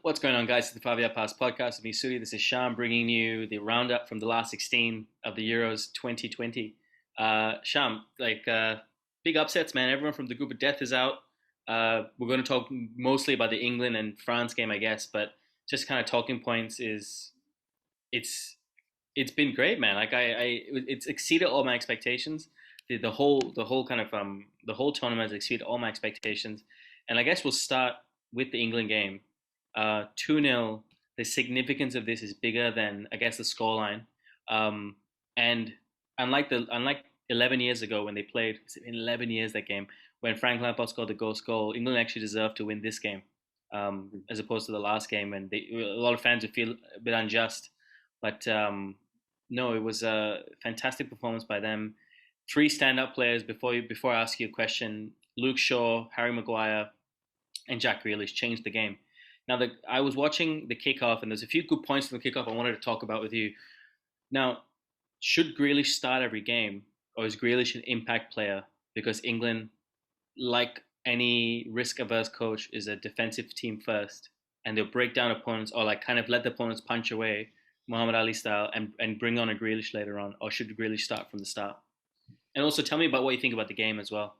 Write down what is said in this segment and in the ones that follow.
What's going on, guys? It's the 5 Year Pass podcast with me, Suddy. This is Shyam bringing you the roundup from the last 16 of the Euros 2020. Shyam, big upsets, man. Everyone from the group of death is out. We're going to talk mostly about the England and France game, I guess, but just kind of talking points is it's it's been great, man. It's exceeded all my expectations. The whole tournament has exceeded all my expectations, and I guess we'll start with the England game. 2-0. The significance of this is bigger than I guess the scoreline. And unlike 11 years ago when they played, it's been 11 years that game when Frank Lampard scored the ghost goal. England actually deserved to win this game, as opposed to the last game, and a lot of fans would feel a bit unjust. But no, it was a fantastic performance by them. Three stand-up players before I ask you a question: Luke Shaw, Harry Maguire, and Jack Grealish changed the game. Now, I was watching the kickoff, and there's a few good points from the kickoff I wanted to talk about with you. Now, should Grealish start every game, or is Grealish an impact player? Because England, like any risk-averse coach, is a defensive team first, and they'll break down opponents or like kind of let the opponents punch away, Muhammad Ali style, and bring on a Grealish later on, or should Grealish start from the start? And also, tell me about what you think about the game as well.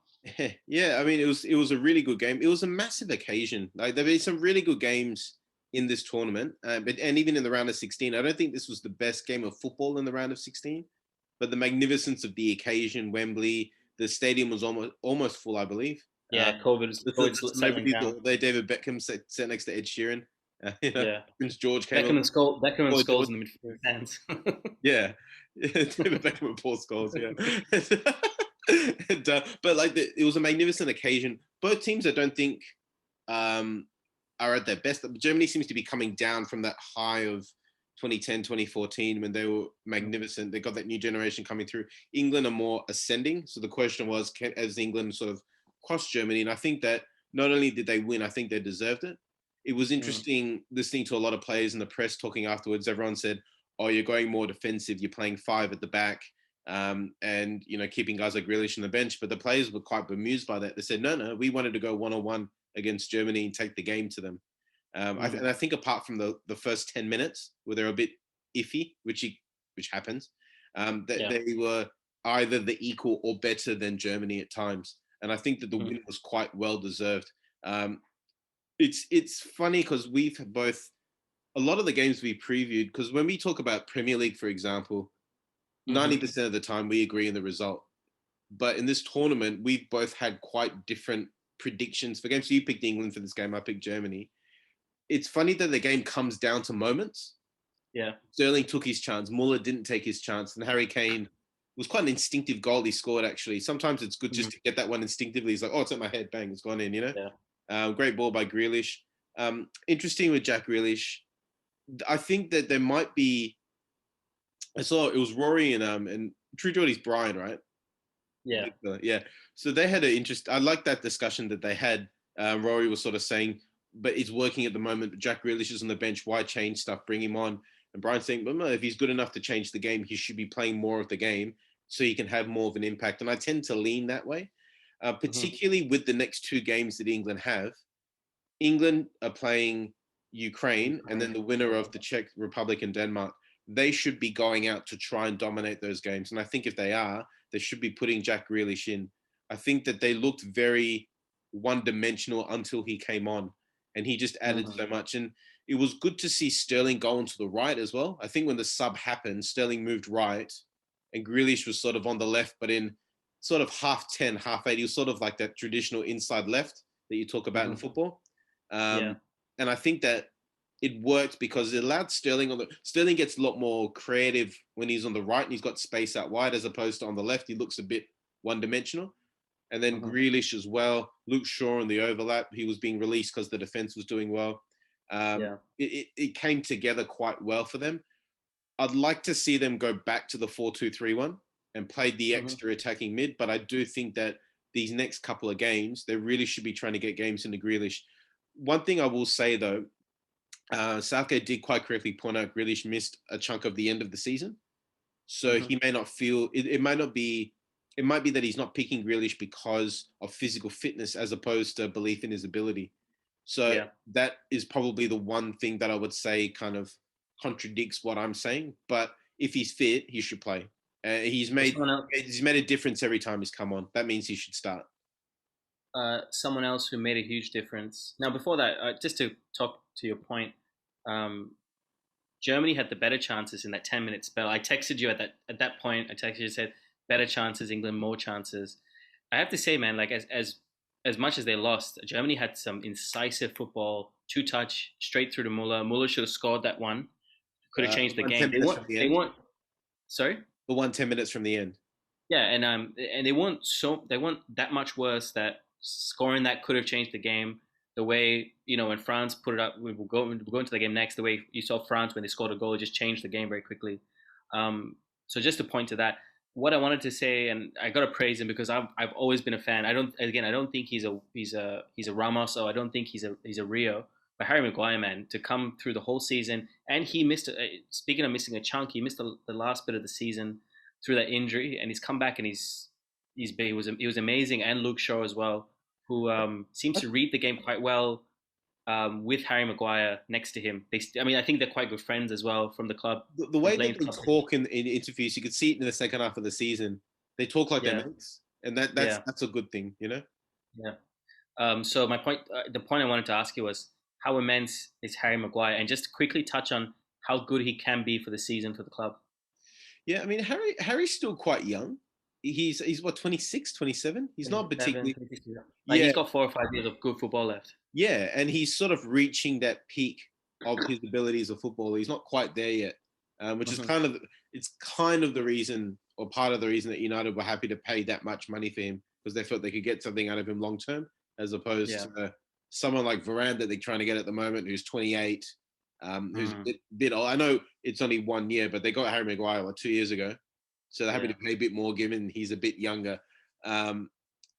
Yeah, I mean, it was a really good game. It was a massive occasion. Like there've been some really good games in this tournament, and even in the round of 16. I don't think this was the best game of football in the round of 16, but the magnificence of the occasion, Wembley, the stadium was almost full, I believe. Yeah, COVID's settling Celebrities down. there. David Beckham sat next to Ed Sheeran. Yeah, Prince George came up. Beckham and Paul Scholes George. in the midfield stands. Yeah, David Beckham and Paul Scholes. Yeah. But it was a magnificent occasion. Both teams, I don't think, are at their best. Germany seems to be coming down from that high of 2010, 2014 when they were magnificent. They got that new generation coming through. England are more ascending. So the question was, as England sort of crossed Germany, and I think that not only did they win, I think they deserved it. It was interesting listening to a lot of players in the press talking afterwards. Everyone said, "Oh, you're going more defensive. You're playing five at the back." And keeping guys like Grealish on the bench, but the players were quite bemused by that. They said, "No, we wanted to go 1-on-1 against Germany and take the game to them." And I think apart from the first 10 minutes where they're a bit iffy, which happens, that they were either the equal or better than Germany at times. And I think that the win was quite well deserved. It's funny because we've both a lot of the games we previewed, because when we talk about Premier League, for example, 90% of the time we agree in the result. But in this tournament, we've both had quite different predictions for games. So you picked England for this game, I picked Germany. It's funny that the game comes down to moments. Yeah. Sterling took his chance. Muller didn't take his chance. And Harry Kane was quite an instinctive goal he scored, actually. Sometimes it's good just to get that one instinctively. He's like, oh, it's at my head. Bang, it's gone in, Yeah. Great ball by Grealish. Interesting with Jack Grealish. I think that there might be, I saw it was Rory and True Geordie's Brian, right? Yeah. Yeah. So they had an interest. I like that discussion that they had. Rory was sort of saying, but it's working at the moment. Jack Grealish is on the bench. Why change stuff? Bring him on. And Brian's saying, well, no, if he's good enough to change the game, he should be playing more of the game so he can have more of an impact. And I tend to lean that way, particularly with the next two games that England have. England are playing Ukraine and then the winner of the Czech Republic and Denmark. They should be going out to try and dominate those games. And I think if they are, they should be putting Jack Grealish in. I think that they looked very one-dimensional until he came on, and he just added so much. And it was good to see Sterling go onto the right as well. I think when the sub happened, Sterling moved right, and Grealish was sort of on the left, but in sort of half 10, half 8. He was sort of like that traditional inside left that you talk about in football. And I think that it worked because it allowed Sterling Sterling gets a lot more creative when he's on the right and he's got space out wide as opposed to on the left. He looks a bit one-dimensional. And then Grealish as well, Luke Shaw in the overlap. He was being released because the defense was doing well. It came together quite well for them. I'd like to see them go back to the 4-2-3-1 and play the extra attacking mid, but I do think that these next couple of games, they really should be trying to get games into Grealish. One thing I will say, though, Southgate did quite correctly point out Grealish missed a chunk of the end of the season. So he may not feel, it might not be it might be that he's not picking Grealish because of physical fitness as opposed to belief in his ability. So Yeah. that is probably the one thing that I would say kind of contradicts what I'm saying. But if he's fit, he should play. He's Well, made he's made a difference every time he's come on. That means he should start. someone else who made a huge difference. Now, before that, just to talk to your point, um, Germany had the better chances in that 10-minute spell. I texted you at that point. I texted you and said better chances, England more chances. I have to say, man, like as much as they lost, Germany had some incisive football, two touch straight through to Muller. Muller should have scored that one. Could have The changed the one game. 10 minutes from the They end. weren't. Sorry. The one 10 minutes from the end. Yeah, and they weren't that much worse that scoring that could have changed the game. The way when France put it up, we'll go into the game next. The way you saw France when they scored a goal, it just changed the game very quickly. So just to point to that, what I wanted to say, and I got to praise him because I've always been a fan. I don't think he's a Ramos, or I don't think he's a Rio. But Harry Maguire, man, to come through the whole season, and he missed. Speaking of missing a chunk, he missed the last bit of the season through that injury, and he's come back and he was amazing, and Luke Shaw as well, who seems to read the game quite well with Harry Maguire next to him. I mean, I think they're quite good friends as well from the club, The from way playing that they club. talk in interviews, you could see it in the second half of the season. They talk like they're Yeah, mates, and that's yeah, that's a good thing, you know. yeah. So the point I wanted to ask you was how immense is Harry Maguire, and just quickly touch on how good he can be for the season for the club. Yeah, I mean Harry's still quite young. He's what 26, 27. He's not 27, particularly 26, yeah. Like yeah he's got 4 or 5 years of good football left. yeah, and he's sort of reaching that peak of his ability as a footballer. He's not quite there yet, which is Hmm. kind of the reason or part of the reason that United were happy to pay that much money for him because they felt they could get something out of him long term, as opposed Yeah. to someone like Varane that they're trying to get at the moment, who's 28, who's a Mm. bit old. I know it's only 1 year, but they got Harry Maguire 2 years ago, so they're happy Yeah. to pay a bit more given he's a bit younger, um,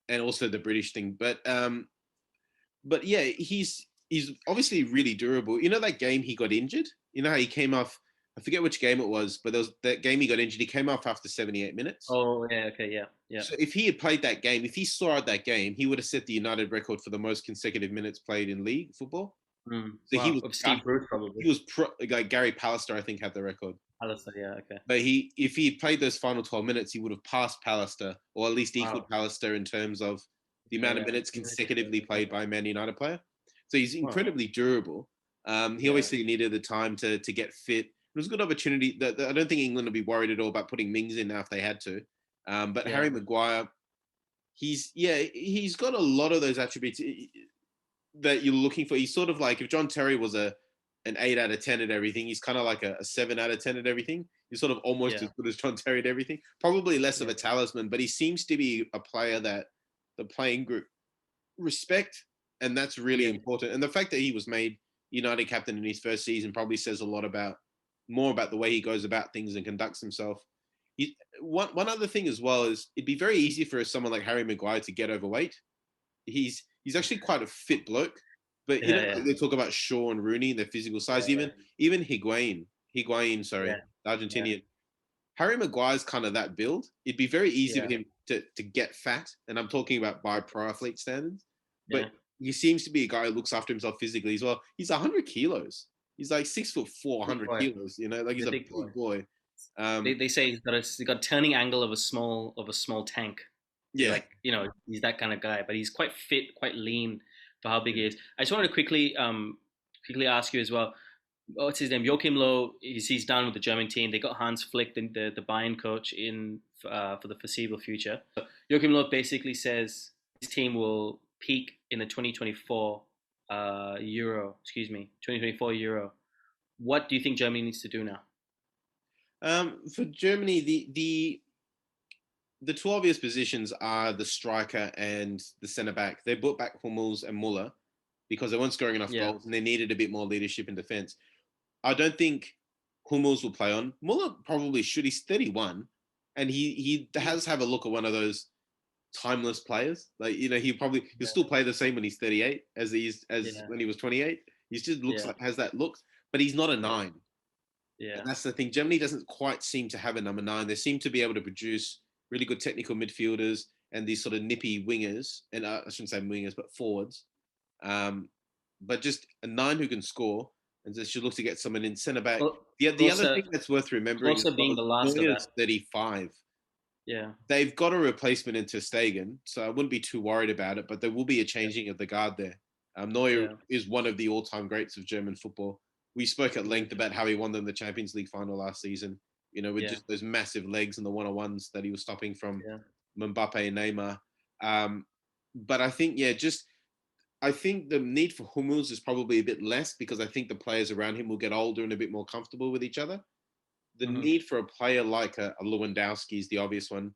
and also the British thing. But yeah, he's obviously really durable. You know that game he got injured. You know how he came off. I forget which game it was, but there was that game he got injured. He came off after 78 minutes. Oh yeah. Okay. Yeah. Yeah. So if he had played that game, if he saw out that game, he would have set the United record for the most consecutive minutes played in league football. Mm. So he Wow. was Of Steve Bruce probably. he was like Gary Pallister, I think, had the record. Alistair. Yeah. Okay. But if he played those final 12 minutes, he would have passed Pallister, or at least equaled Wow. Pallister in terms of the Yeah. amount of Yeah. minutes Yeah. consecutively played by a Man United player. So he's Wow. incredibly durable. He Yeah. obviously needed the time to get fit. It was a good opportunity. That I don't think England would be worried at all about putting Mings in now if they had to. But Yeah. Harry Maguire, he's got a lot of those attributes that you're looking for. He's sort of like if John Terry was an 8 out of 10 at everything, he's kind of like a 7 out of 10 at everything. He's sort of almost Yeah. as good as John Terry at everything. Probably less of Yeah. a talisman, but he seems to be a player that the playing group respect, and that's really Yeah. important. And the fact that he was made United captain in his first season probably says a lot more about the way he goes about things and conducts himself. One other thing as well is it'd be very easy for someone like Harry Maguire to get overweight. He's actually quite a fit bloke, but Yeah. like Yeah. they talk about Shaw and Rooney, their physical size. Yeah. Even Higuain, Yeah. sorry, the Yeah. Argentinian. Harry Maguire's kind of that build. It'd be very easy for Yeah. him to get fat, and I'm talking about by pro athlete standards. But Yeah. he seems to be a guy who looks after himself physically as well. He's 100 kilos. He's like 6'4", Big 100 boy. kilos. You know, like He's he's a a big boy. big boy. They say he's got a turning angle of a small tank. He's Yeah. like he's that kind of guy, but he's quite fit, quite lean for how big he is. I just wanted to quickly ask you as well. What's his name? Joachim Low. He's done with the German team. They got Hans Flick, the Bayern coach, in for the foreseeable future. So Joachim Low basically says his team will peak in the 2024 Euro. Excuse me, 2024 Euro. What do you think Germany needs to do now? For Germany, the two obvious positions are the striker and the centre back. They brought back Hummels and Muller because they weren't scoring enough Yeah, goals and they needed a bit more leadership in defence. I don't think Hummels will play on. Muller probably should. He's 31, and he has have a look at one of those timeless players. Like he'll yeah, still play the same when he's 38 as he is as yeah, when he was 28. He just looks yeah, like has that look, but he's not a yeah, nine. And yeah, that's the thing. Germany doesn't quite seem to have a number nine. They seem to be able to produce. really good technical midfielders, and these sort of nippy wingers, and I shouldn't say wingers, but forwards. Um, but just a nine who can score, and they should look to get someone in centre back. The other thing Closer, that's worth remembering as closer well being is the last of Neuer's that. 35. Yeah, They've got a replacement in Ter Stegen, so I wouldn't be too worried about it. But there will be a changing of the guard there. Neuer yeah, is one of the all-time greats of German football. We spoke at yeah, length about how he won them the Champions League final last season. With yeah, just those massive legs and the one-on-ones that he was stopping from yeah. Mbappe and Neymar. Um, but I think, yeah, just I think the need for Hummels is probably a bit less because I think the players around him will get older and a bit more comfortable with each other. The Mm-hmm. need for a player like a Lewandowski is the obvious one.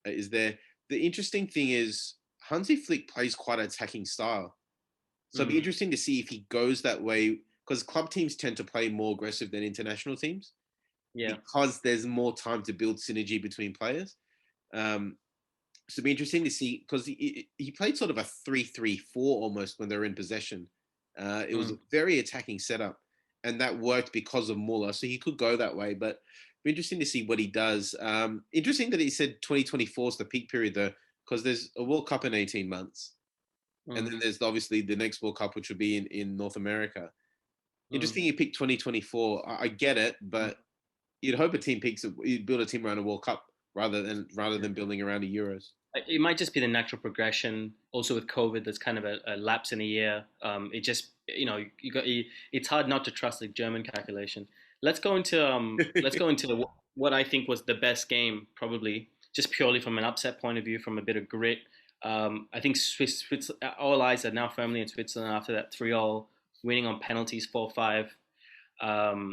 Is there? The interesting thing is Hansi Flick plays quite an attacking style, so it'd be Mm, interesting to see if he goes that way because club teams tend to play more aggressive than international teams yeah. because there's more time to build synergy between players. Um, so it'd be interesting to see because he played sort of a 3-3-4 almost when they were in possession. It was a Mm, very attacking setup, and that worked because of Muller. So he could go that way, but it'd be interesting to see what he does. Interesting that he said 2024 is the peak period though, because there's a World Cup in 18 months, and mm, then there's obviously the next World Cup, which will be in North America. mm, Interesting, you picked 2024. I get it, mm. but you'd hope a team picks. You'd build a team around a World Cup rather than building around a Euros. It might just be the natural progression. Also with COVID, there's kind of a lapse in a year. It just it's hard not to trust the German calculation. Let's go into what I think was the best game, probably just purely from an upset point of view, from a bit of grit. I think all eyes are now firmly in Switzerland after that 3-all winning on penalties, 4-5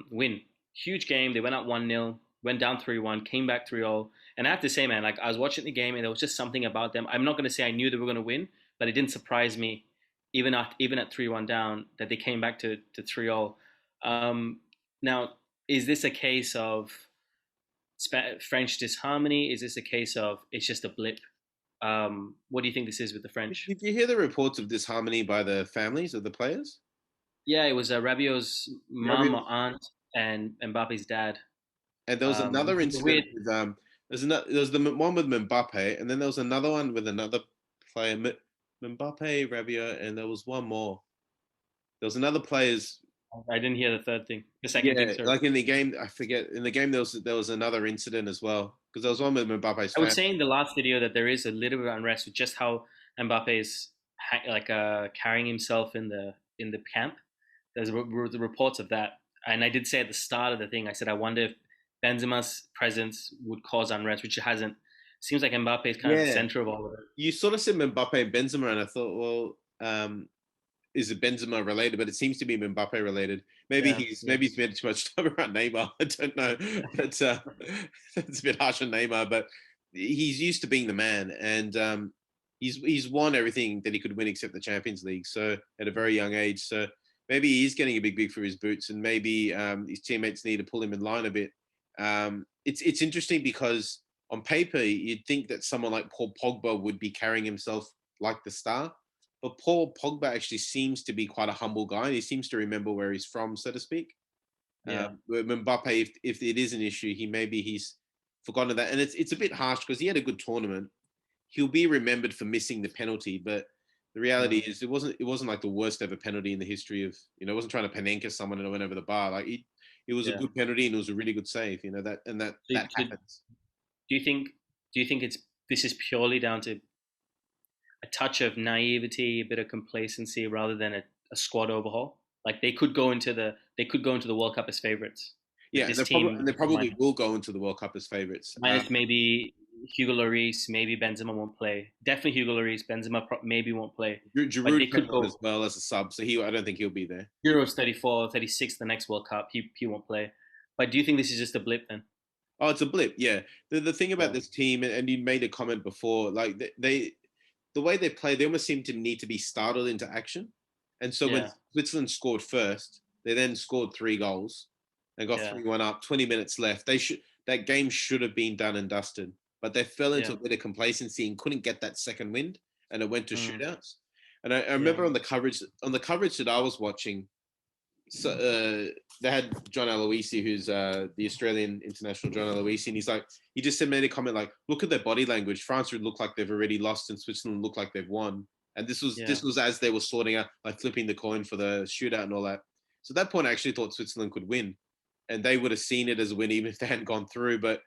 win. Huge game. They went up 1-0, went down 3-1, came back 3-all. And I have to say, man, like I was watching the game and there was just something about them. I'm not going to say I knew they were going to win, but it didn't surprise me, even at 3-1 down, that they came back to 3-all. Now, is this a case of French disharmony? Is this a case of it's just a blip? What do you think this is with the French? Did you hear the reports of disharmony by the families of the players? Yeah, it was Rabiot's mum or Rabiot, aunt and Mbappe's dad. and there was another Which is weird. incident with there was the one with Mbappe, and then there was another one with another player, Mbappe, Rabiot, and there was one more. There was another player's. I didn't hear the third thing, the second thing, Yeah, sorry. like in the game, I forget. In the game, there was another incident as well because there was one with Mbappe's I was fan. saying in the last video that there is a little bit of unrest with just how Mbappe is carrying himself in the camp. There's the reports of that, and I did say at the start of the thing, I said I wonder if Benzema's presence would cause unrest, which it hasn't. Seems like Mbappe is kind of the Yeah, center of all of it. you sort of said Mbappe and Benzema, and I thought, well, is it Benzema related? But it seems to be Mbappe related. Maybe Yeah, he's yeah, maybe he's spent too much time around Neymar. I don't know. But that's a bit harsh on Neymar. But he's used to being the man, and he's won everything that he could win except the Champions League. So at a very young age, so maybe he's getting a big for his boots, and maybe his teammates need to pull him in line a bit. It's interesting because on paper you'd think that someone like Paul Pogba would be carrying himself like the star, but Paul Pogba actually seems to be quite a humble guy. He seems to remember where he's from, so to speak. yeah, With Mbappe, if it is an issue, he's forgotten that, and it's a bit harsh because he had a good tournament. He'll be remembered for missing the penalty, but the reality mm, is it wasn't like the worst ever penalty in the history of it wasn't trying to Panenka someone and it went over the bar. Like it was a yeah. good penalty and it was a really good save. That So happens. do you think it's this is purely down to a touch of naivety, a bit of complacency, rather than a squad overhaul? Like they could go into the World Cup as favorites with Yeah, this and team they probably will go into the World Cup as favourites. minus maybe Hugo Lloris, maybe Benzema won't play. Definitely Hugo Lloris, Benzema maybe won't play, but they Giroud came could on as go well as a sub, so I don't think he'll be there. Euros 34, 36 the next World Cup. He won't play. But do you think this is just a blip then? Oh, it's a blip. Yeah. The thing about Yeah, this team, and you made a comment before, like the way they play, they almost seem to need to be startled into action. And so when yeah, Switzerland scored first, they then scored 3 goals and got yeah, 3-1 up. 20 minutes left. That game should have been done and dusted, but they fell into yeah, a bit of complacency and couldn't get that second wind, and it went to mm, shootouts. And I yeah, remember on the coverage that I was watching, so they had John Aloisi, who's the Australian international John Aloisi, and he's like, he just made a comment like, "Look at their body language. France would look like they've already lost, and Switzerland look like they've won." And this Yeah. was as they were sorting out, like flipping the coin for the shootout and all that. So at that point, I actually thought Switzerland could win, and they would have seen it as a win even if they hadn't gone through. But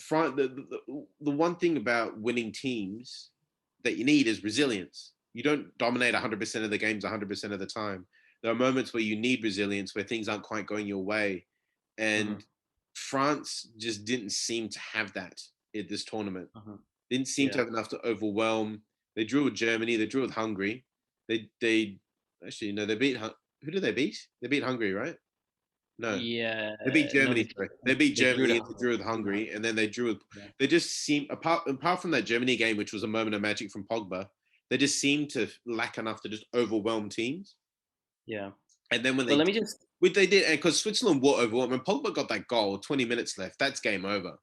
the one thing about winning teams that you need is resilience. You don't dominate 100% of the games 100% of the time. There are moments where you need resilience, where things aren't quite going your way. Hmm. And France just didn't seem to have that at this tournament. Hmm. Didn't seem to Yeah. have enough to overwhelm. They drew with Germany. They drew with Hungary. They actually no. They beat who did they beat? They beat Hungary, right? No, Yeah. they beat No, Germany. Sorry. They beat they drew Germany to and they drew with Hungary. Hungary, and then they drew with. Yeah. They just seem apart from that Germany game, which was a moment of magic from Pogba. They just seem to lack enough to just overwhelm teams. Yeah. And then when But they let me just, which they did, and because Switzerland were overwhelmed, and Pogba got that goal, 20 minutes left, that's game over.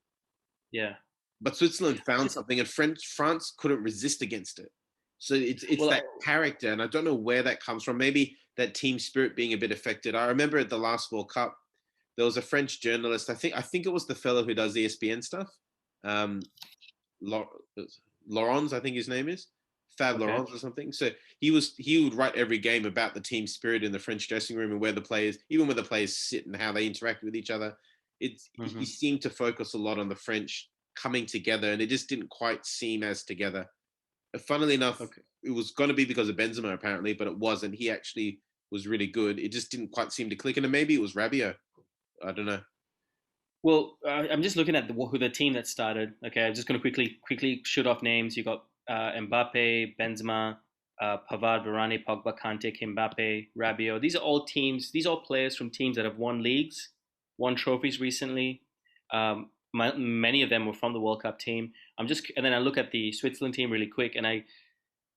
yeah. But Switzerland found Just, something, and France couldn't resist against it. So it's well, that character, and I don't know where that comes from. Maybe that team spirit being a bit affected. I remember at the last World Cup, there was a French journalist. I think it was the fellow who does ESPN stuff, um, Laurens, I think his name is Fab okay. Laurens or something. So he would write every game about the team spirit in the French dressing room and where the players, even where the players sit and how they interact with each other. He Hmm. seemed to focus a lot on the French coming together, and it just didn't quite seem as together. Funnily enough, Okay. it was going to be because of Benzema apparently, but it wasn't. He actually was really good. It just didn't quite seem to click, and maybe it was Rabiot. I don't know. Well, I'm just looking at who the team that started. Okay, I'm just going to quickly shoot off names. You got Mbappe, Benzema, Pavard, Varane, Pogba, Kante, Mbappe, Rabiot. These are all teams. These are all players from teams that have won leagues, won trophies recently. Many of them were from the World Cup team. And then I look at the Switzerland team really quick, and I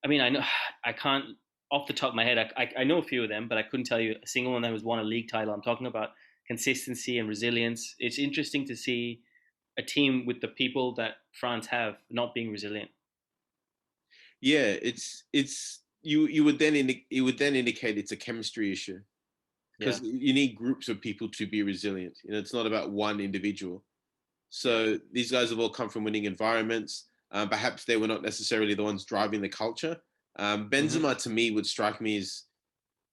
mean, I know I can't off the top of my head. I know a few of them, but I couldn't tell you a single one that has won a league title. I'm talking about consistency and resilience. It's interesting to see a team with the people that France have not being resilient. Yeah, it's you would then it would then indicate it's a chemistry issue Yeah, because you need groups of people to be resilient. It's not about one individual. yeah. So these guys have all come from winning environments. Perhaps they were not necessarily the ones driving the culture. Hmm. Benzema to me would strike me as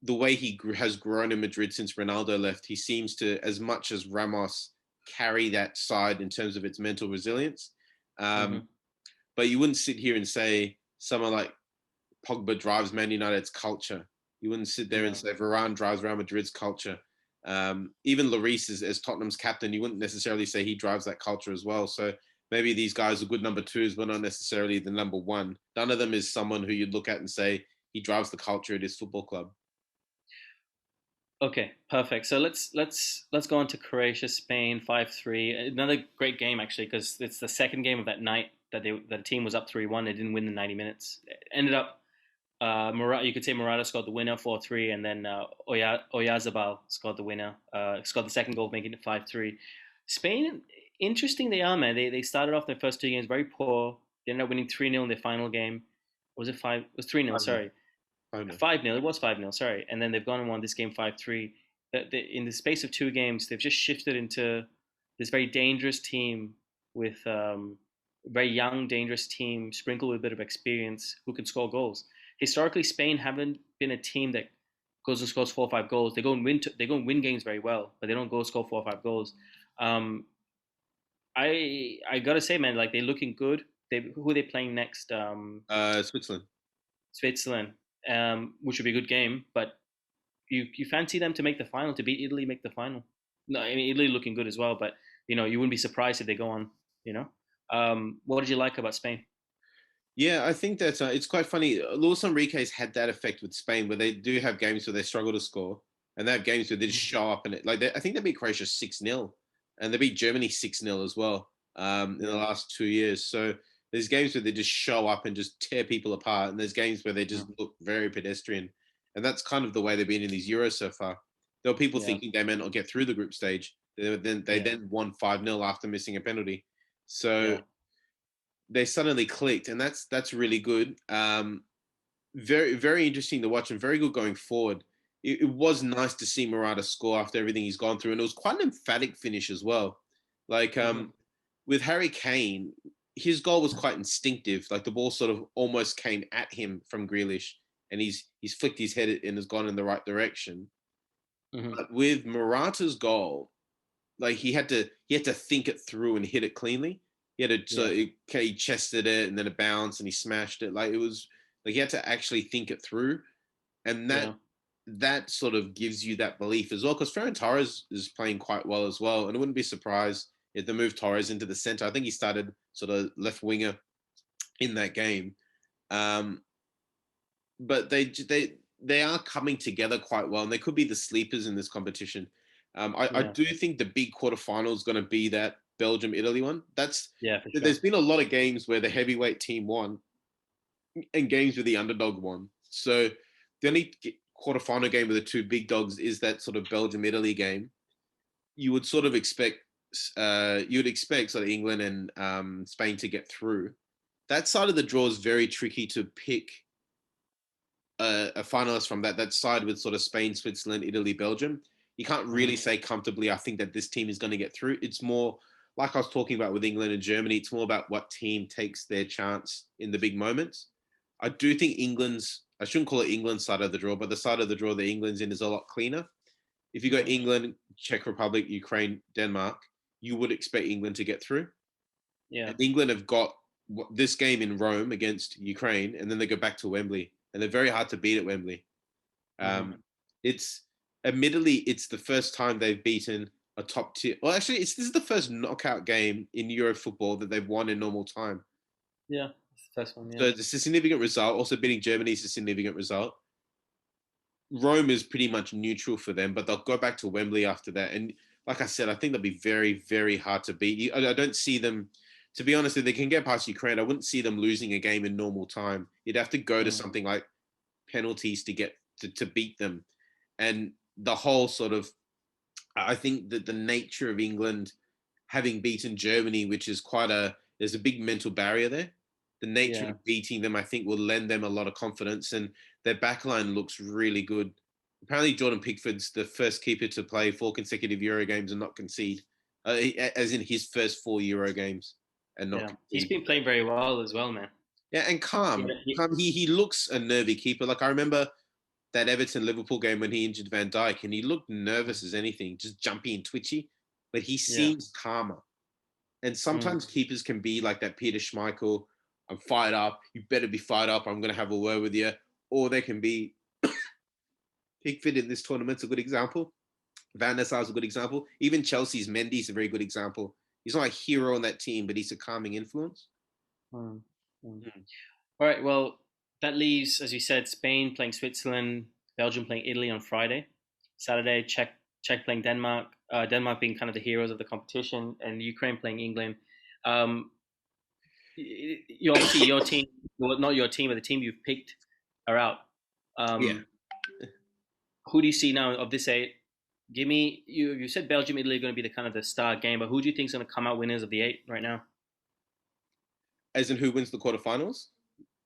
the way he has grown in Madrid since Ronaldo left. He seems to, as much as Ramos, carry that side in terms of its mental resilience. Um, Hmm. but you wouldn't sit here and say someone like Pogba drives Man United's culture. You wouldn't sit there and No. say Varane drives Real Madrid's culture. Even Lloris, as Tottenham's captain, you wouldn't necessarily say he drives that culture as well. So maybe these guys are good number twos, but not necessarily the number one. None of them is someone who you'd look at and say he drives the culture at his football club. Okay, perfect. So let's go on to Croatia, Spain, 5-3. Another great game actually because it's the second game of that night that the team was up 3-1. They didn't win the 90 minutes. It ended up you could say Morata scored the winner 4-3, and then Oyazabal scored the winner, scored the second goal, making it 5-3. Spain, interesting they are, man. They started off their first two games very poor. They ended up winning 3-0 in their final game. Was it five? It was 3-0. I know. Sorry, I know. 5-0. It was 5-0. Sorry, and then they've gone and won this game 5-3. In the space of two games, they've just shifted into this very dangerous team with a very young, dangerous team sprinkled with a bit of experience who can score goals. Historically, Spain haven't been a team that goes and scores 4 or 5 goals. They go and win games very well, but they don't go score 4 or 5 goals. Um, I gotta say, man, like they're looking good. Who are they playing next? Switzerland. Switzerland, which would be a good game. But you fancy them to make the final, to beat Italy, make the final? No, I mean Italy looking good as well, but you wouldn't be surprised if they go on. You know, what did you like about Spain? Yeah, I think that it's quite funny. Luis Enrique's had that effect with Spain, where they do have games where they struggle to score, and they have games where they just Mhm. show up and I think they beat Croatia 6-0, and they beat Germany 6-0 as well in the Yeah. last 2 years. So there's games where they just show up and just tear people apart, and there's games where they just Mhm. look very pedestrian, and that's kind of the way they've been in these Euros so far. There were people Yeah. thinking they may not get through the group stage. They Yeah. then won 5-0 after missing a penalty. So Yeah. they suddenly clicked, and that's really good. Very interesting to watch, and very good going forward. it was nice to see Murata score after everything he's gone through, and it was quite an emphatic finish as well. Like Hmm. with Harry Kane, his goal was quite instinctive. Like the ball sort of almost came at him from Grealish, and he's flicked his head and has gone in the right direction. Hmm. But with Murata's goal, like he had to think it through and hit it cleanly. He had to Yeah. he chested it and then it bounced and he smashed it. Like it was like he had to actually think it through, and Yeah. that sort of gives you that belief as well. Because Ferran Torres is playing quite well as well, and I wouldn't be surprised if they moved Torres into the center. I think he started sort of left winger in that game. Um, but they are coming together quite well, and they could be the sleepers in this competition. I Yeah. do think the big quarterfinal is going to be that Belgium Italy one. Yeah. For sure. There's been a lot of games where the heavyweight team won and games where the underdog won. So the only quarterfinal game with the two big dogs is that sort of Belgium Italy game. You would sort of expect sort of England and Spain to get through. That side of the draw is very tricky to pick a finalist from that side with sort of Spain, Switzerland, Italy, Belgium. You can't really Hmm. say comfortably, I think that this team is going to get through. It's more like I was talking about with England and Germany. It's more about what team takes their chance in the big moments. I do think I shouldn't call it England's side of the draw, but the side of the draw that England's in is a lot cleaner. If you go Hmm. England, Czech Republic, Ukraine, Denmark, you would expect England to get through. Yeah. And England have got this game in Rome against Ukraine, and then they go back to Wembley, and they're very hard to beat at Wembley. Hmm. It's admittedly it's the first time they've beaten a top tier. Well, actually, this is the first knockout game in Euro football that they've won in normal time. Yeah. That's the first one. So Yeah. it's a significant result. Also, beating Germany is a significant result. Rome is pretty much neutral for them, but they'll go back to Wembley after that. And like I said, I think they'll be very, very hard to beat. I don't see them. To be honest, if they can get past Ukraine, I wouldn't see them losing a game in normal time. You'd have to go to Mm. something like penalties to get to beat them. And the whole sort of, I think that the nature of England having beaten Germany, which is there's a big mental barrier there. The nature Yeah. of beating them, I think, will lend them a lot of confidence, and their backline looks really good. Apparently, Jordan Pickford's the first keeper to play 4 consecutive Euro games and not concede, as in his first 4 Euro games and not Yeah. He's concede. been playing very well as well, man. Yeah, and calm. Yeah. Calm. He looks a nervy keeper. Like I remember that Everton Liverpool game when he injured Van Dijk, and he looked nervous as anything, just jumpy and twitchy, but he Yeah. seems calmer. And Mm. sometimes keepers can be like that Peter Schmeichel. I'm fired up. You better be fired up. I'm going to have a word with you. Or they can be Pickford in this tournament's a good example. Van der Sar's a good example. Even Chelsea's Mendy's a very good example. He's not a hero on that team, but he's a calming influence. Mm. Mm. Mm. All right. Well, that leaves, as you said, Spain playing Switzerland, Belgium playing Italy on Friday, Saturday, Czech playing Denmark, Denmark being kind of the heroes of the competition, and Ukraine playing England. Um, you obviously your team, well, not your team, but the team you've picked are out. Yeah. Um, who do you see now of this eight? Give me you. You said Belgium, Italy are going to be the kind of the star game, but who do you think is going to come out winners of the eight right now? As in who wins the quarterfinals?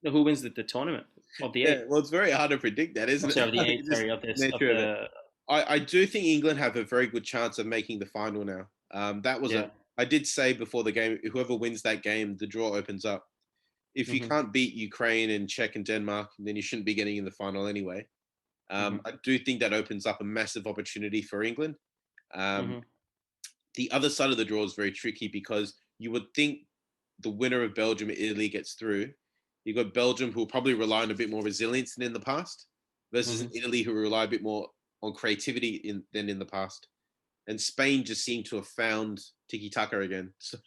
No, who wins the tournament of the Yeah. eight? Well, it's very hard to predict that, Oh, isn't sorry, of the it? eight. Just Sorry, of this of nature of it. the I do think England have a very good chance of making the final now. That was yeah. I did say before the game, whoever wins that game, the draw opens up. If you Hmm. can't beat Ukraine and Czech and Denmark, then you shouldn't be getting in the final anyway. Hmm. I do think that opens up a massive opportunity for England. Um, Hmm. the other side of the draw is very tricky because you would think the winner of Belgium and Italy gets through. You've got Belgium who will probably rely on a bit more resilience than in the past, versus an Hmm. Italy who rely a bit more on creativity than in the past. And Spain just seem to have found tiki taka again. So,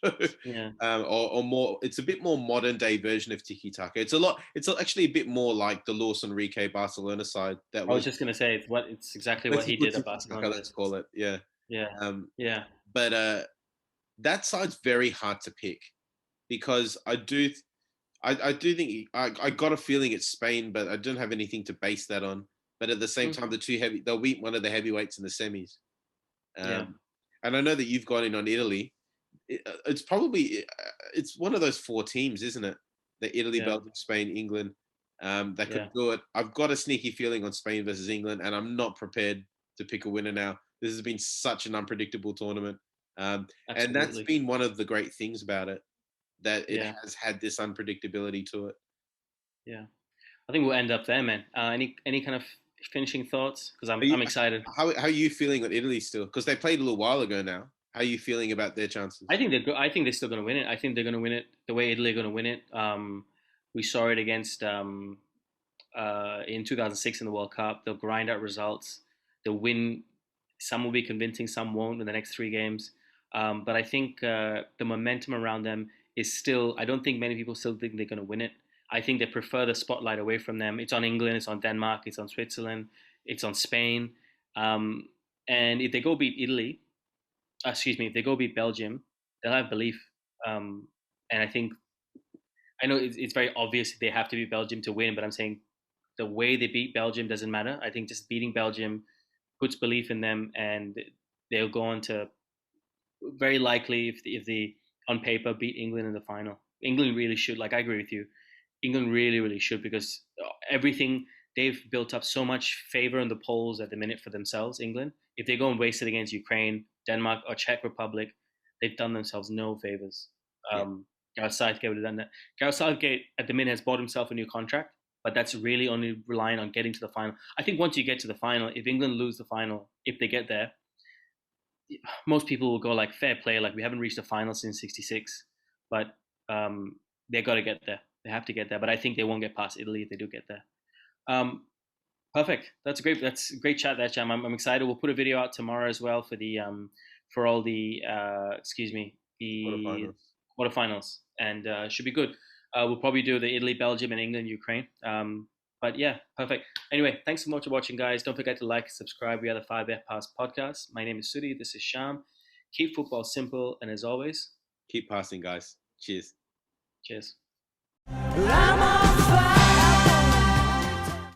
Yeah. or more, it's a bit more modern day version of tiki taka. It's actually a bit more like the Luis Enrique Barcelona side that I was was just gonna say it's exactly what pretty he good did at tiki taka. Barcelona. Let's call it, yeah. Yeah. Um, Yeah. but that side's very hard to pick because I do think I got a feeling it's Spain, but I don't have anything to base that on. But at the same Mm. time, they'll beat one of the heavyweights in the semis. Yeah. Um, and I know that you've gone in on Italy. It's one of those four teams, isn't it? The Italy, Yeah. Belgium, Spain, England. that could Yeah, do it. I've got a sneaky feeling on Spain versus England, and I'm not prepared to pick a winner now. This has been such an unpredictable tournament. And that's absolutely. been one of the great things about it, that it Yeah, has had this unpredictability to it. yeah. I think we'll end up there, man. Any kind of finishing thoughts? Because Are you, I'm excited. how are you feeling on Italy still? Because they played a little while ago now. How are you feeling about their chances? I think they're still going to win it. I think they're going to win it the way Italy are going to win it. We saw it against in 2006 in the World Cup. They'll grind out results. They'll win. Some will be convincing, some won't in the next three games. But I think the momentum around them is still. I don't think many people still think they're going to win it. I think they prefer the spotlight away from them. It's on England, it's on Denmark, it's on Switzerland, it's on Spain. Um, and if they go beat Italy, excuse me, if they go beat Belgium, they'll have belief. Um, and I think I know it's very obvious they have to beat Belgium to win, but I'm saying the way they beat Belgium doesn't matter. I think just beating Belgium puts belief in them, and they'll go on to very likely if they on paper beat England in the final. England really should. Like I agree with you. England really should because everything they've built up so much favor in the polls at the minute for themselves. England, if they go and waste it against Ukraine, Denmark, or Czech Republic, they've done themselves no favors. Yeah. Gareth Southgate would have done that. Gareth Southgate at the minute has bought himself a new contract, but that's really only relying on getting to the final. I think once you get to the final, if England lose the final, if they get there, most people will go like fair play, like we haven't reached the final since '66, but they got to get there. They have to get there, but I think they won't get past Italy if they do get there. Um, Perfect. That's great. That's a great chat there, Jam. I'm excited. We'll put a video out tomorrow as well for the for all the excuse me the Quarterfinals. quarterfinals, and should be good. We'll probably do the Italy, Belgium, and England, Ukraine. But yeah, perfect. Anyway, thanks so much for watching, guys. Don't forget to like, subscribe. We are the 5F Pass podcast. My name is Suddy. This is Shyam. Keep football simple, and as always, Keep passing, guys. Cheers. cheers. I'm on fire.